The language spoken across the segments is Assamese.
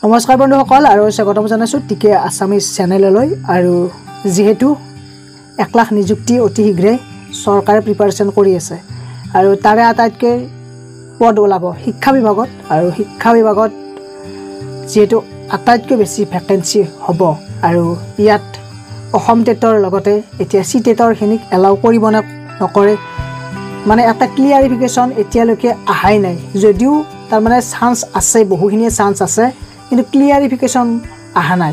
নমস্কাৰ বন্ধুসকল আৰু স্বাগতম জনাইছোঁ টিকে আছামিজ চেনেললৈ। আৰু যেহেতু 1 লাখ নিযুক্তি অতি শীঘ্ৰে চৰকাৰে প্ৰিপাৰেশ্যন কৰি আছে আৰু তাৰে আটাইতকৈ পদ ওলাব শিক্ষা বিভাগত। আৰু শিক্ষা বিভাগত যেহেতু আটাইতকৈ বেছি ভেকেঞ্চি হ'ব আৰু ইয়াত অসম টেটৰ লগতে এতিয়া চি টেটৰখিনিক এলাউ কৰিব নে নকৰে মানে এটা ক্লিয়াৰিফিকেশ্যন এতিয়ালৈকে অহাই নাই। যদিও তাৰমানে চান্স আছে, বহুখিনিয়ে চান্স আছে, কিন্তু ক্লিয়াৰিফিকেশ্যন অহা নাই।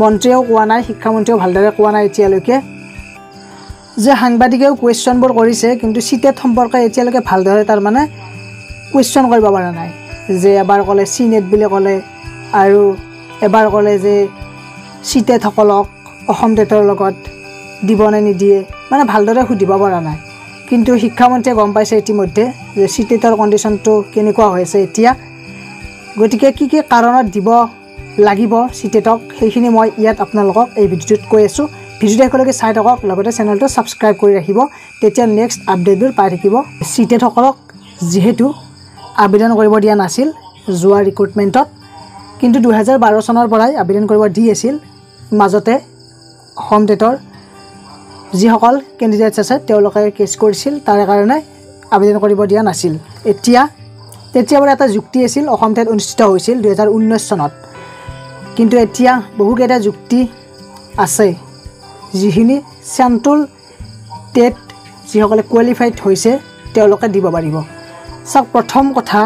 মন্ত্ৰীয়েও কোৱা নাই, শিক্ষামন্ত্ৰীয়েও ভালদৰে কোৱা নাই এতিয়ালৈকে। যে সাংবাদিকেও কুৱেশ্যনবোৰ কৰিছে, কিন্তু চি টেট সম্পৰ্কে এতিয়ালৈকে ভালদৰে তাৰমানে কুৱেশ্যন কৰিব পৰা নাই। যে এবাৰ ক'লে চি নেট বুলি ক'লে আৰু এবাৰ ক'লে যে চি টেটসকলক অসম টেটৰ লগত দিবনে নিদিয়ে, মানে ভালদৰে সুধিব পৰা নাই। কিন্তু শিক্ষামন্ত্ৰীয়ে গম পাইছে ইতিমধ্যে যে চি টেটৰ কণ্ডিশ্যনটো কেনেকুৱা হৈ আছে এতিয়া। গতিকে কি কি কাৰণত দিব লাগিব চি টেটক সেইখিনি মই ইয়াত আপোনালোকক এই ভিডিঅ'টোত কৈ আছোঁ। ভিডিঅ'টো একেলগে চাই থাকক, লগতে চেনেলটো ছাবস্ক্ৰাইব কৰি ৰাখিব, তেতিয়া নেক্সট আপডেটবোৰ পাই থাকিব। চি টেটসকলক যিহেতু আবেদন কৰিব দিয়া নাছিল যোৱা ৰিক্ৰুটমেণ্টত, কিন্তু 2012 চনৰ পৰাই আবেদন কৰিব দি আছিল। মাজতে অসম টেটৰ যিসকল কেণ্ডিডেটছ আছে তেওঁলোকে কেছ কৰিছিল, তাৰে কাৰণে আবেদন কৰিব দিয়া নাছিল। তেতিয়াৰ এটা যুক্তি আছিল, অসম টেট অনুষ্ঠিত হৈছিল 2019 চনত, কিন্তু এতিয়া বহুকেইটা যুক্তি আছে যিখিনি চেণ্ট্ৰেল টেট যিসকলে কোৱালিফাইড হৈছে তেওঁলোকে দিব পাৰিব। চাওক, প্ৰথম কথা,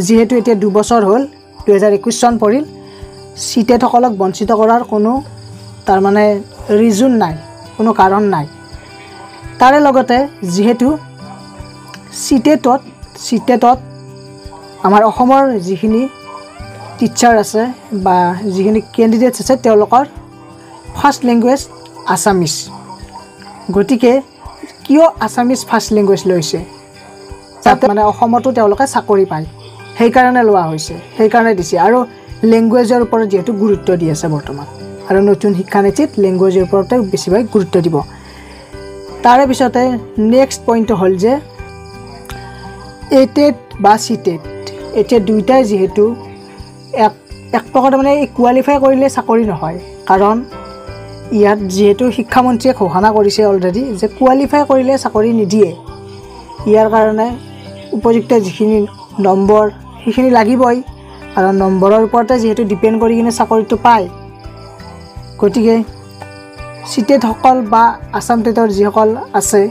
যিহেতু এতিয়া 2 বছৰ হ'ল 2021 চন পৰিল, চি টেটসকলক বঞ্চিত কৰাৰ কোনো তাৰমানে ৰিজন নাই, কোনো কাৰণ নাই। তাৰে লগতে যিহেতু চি টেটত আমাৰ অসমৰ যিখিনি টিচাৰ আছে বা যিখিনি কেণ্ডিডেটছ আছে তেওঁলোকৰ ফাৰ্ষ্ট লেংগুৱেজ আছামিজ। গতিকে কিয় আছামিজ ফাৰ্ষ্ট লেংগুৱেজ লৈছে? যাতে মানে অসমতো তেওঁলোকে চাকৰি পায়, সেইকাৰণে লোৱা হৈছে, সেইকাৰণে দিছে। আৰু লেংগুৱেজৰ ওপৰত যিহেতু গুৰুত্ব দি আছে বৰ্তমান, আৰু নতুন শিক্ষানীতিত লেংগুৱেজৰ ওপৰতে বেছিভাগ গুৰুত্ব দিব। তাৰে পিছতে নেক্সট পইণ্টটো হ'ল যে এ টেট বা চি টেট এতিয়া দুয়োটাই যিহেতু এক প্ৰকাৰে মানে কোৱালিফাই কৰিলে চাকৰি নহয়। কাৰণ ইয়াত যিহেতু শিক্ষামন্ত্ৰীয়ে ঘোষণা কৰিছে অলৰেডি যে কোৱালিফাই কৰিলে চাকৰি নিদিয়ে। ইয়াৰ কাৰণে উপযুক্ত যিখিনি নম্বৰ সেইখিনি লাগিবই, আৰু নম্বৰৰ ওপৰতে যিহেতু ডিপেণ্ড কৰি কিনে চাকৰিটো পায়। গতিকে চি টেটসকল বা আছাম টেটৰ যিসকল আছে,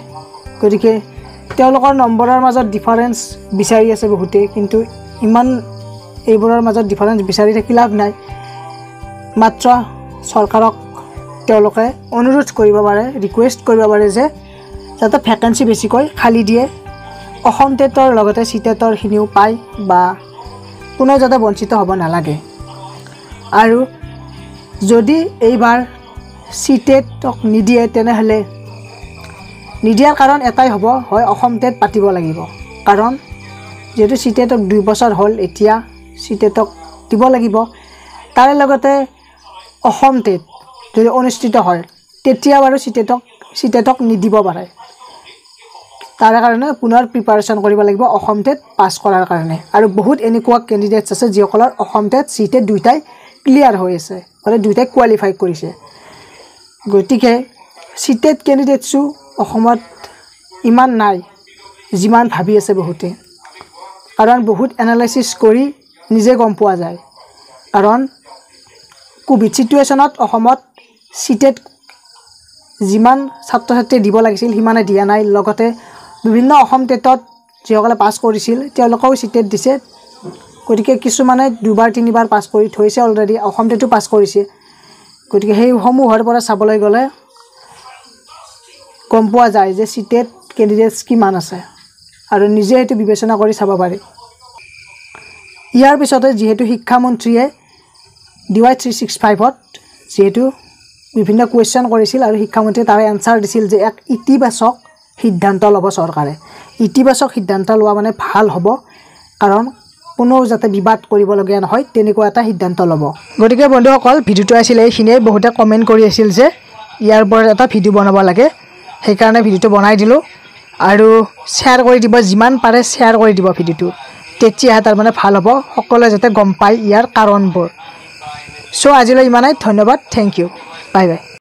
গতিকে তেওঁলোকৰ নম্বৰৰ মাজত ডিফাৰেঞ্চ বিচাৰি আছে বহুতে, কিন্তু ইমান এইবোৰৰ মাজত ডিফাৰেঞ্চ বিচাৰি থাকি লাভ নাই। মাত্ৰ চৰকাৰক তেওঁলোকে অনুৰোধ কৰিব পাৰে, ৰিকুৱেষ্ট কৰিব পাৰে যে যাতে ভেকেঞ্চি বেছিকৈ খালী দিয়ে, অসম টেটৰ লগতে চি টেটৰখিনিও পায় বা কোনো যাতে বঞ্চিত হ'ব নালাগে। আৰু যদি এইবাৰ চি টেটক নিদিয়ে তেনেহ'লে নিদিয়াৰ কাৰণ এটাই হ'ব, হয় অসম টেট পাতিব লাগিব। কাৰণ যিহেতু চি টেটক 2 বছৰ হ'ল, এতিয়া চি টেটক দিব লাগিব। তাৰে লগতে অসম টেট যদি অনুষ্ঠিত হয় তেতিয়া বাৰু চি টেটক নিদিব পাৰে। তাৰে কাৰণে পুনৰ প্ৰিপাৰেশ্যন কৰিব লাগিব অসম টেট পাছ কৰাৰ কাৰণে। আৰু বহুত এনেকুৱা কেণ্ডিডেটছ আছে যিসকলৰ অসম টেট চি টেট দুয়োটাই ক্লিয়াৰ হৈ আছে, মানে দুয়োটাই কোৱালিফাই কৰিছে। গতিকে চি টেট কেণ্ডিডেটছো অসমত ইমান নাই যিমান ভাবি আছে বহুতে। কাৰণ বহুত এনালাইচিছ কৰি নিজে গম পোৱা যায়। কাৰণ কোভিড ছিটুৱেশ্যনত অসমত চি টেট যিমান ছাত্ৰ ছাত্ৰীয়ে দিব লাগিছিল সিমানে দিয়া নাই। লগতে বিভিন্ন অসম টেটত যিসকলে পাছ কৰিছিল তেওঁলোকেও চি টেট দিছে। গতিকে কিছুমানে 2বাৰ 3বাৰ পাছ কৰি থৈছে অলৰেডি, অসম টেটো পাছ কৰিছে। গতিকে সেইসমূহৰ পৰা চাবলৈ গ'লে গম পোৱা যায় যে চি টেট কেণ্ডিডেটছ কিমান আছে, আৰু নিজে সেইটো বিবেচনা কৰি চাব পাৰি। ইয়াৰ পিছতে যিহেতু শিক্ষামন্ত্ৰীয়ে DY 365ত যিহেতু বিভিন্ন কুৱেশ্যন কৰিছিল আৰু শিক্ষামন্ত্ৰীয়ে তাৰে এনচাৰ দিছিল যে এক ইতিবাচক সিদ্ধান্ত ল'ব চৰকাৰে। ইতিবাচক সিদ্ধান্ত লোৱা মানে ভাল হ'ব, কাৰণ কোনো যাতে বিবাদ কৰিবলগীয়া নহয় তেনেকুৱা এটা সিদ্ধান্ত ল'ব। গতিকে বন্ধুসকল, ভিডিঅ'টো আছিল এইখিনিয়ে। বহুতে কমেণ্ট কৰি আছিল যে ইয়াৰ ওপৰত এটা ভিডিঅ' বনাব লাগে, সেইকাৰণে ভিডিঅ'টো বনাই দিলোঁ। আৰু শ্বেয়াৰ কৰি দিব, যিমান পাৰে শ্বেয়াৰ কৰি দিব ভিডিঅ'টো, তেতিয়াহে তাৰমানে ভাল হ'ব সকলোৱে যাতে গম পায় ইয়াৰ কাৰণবোৰ চ' আজিলৈ ইমানেই ধন্যবাদ থেংক ইউ বাই বাই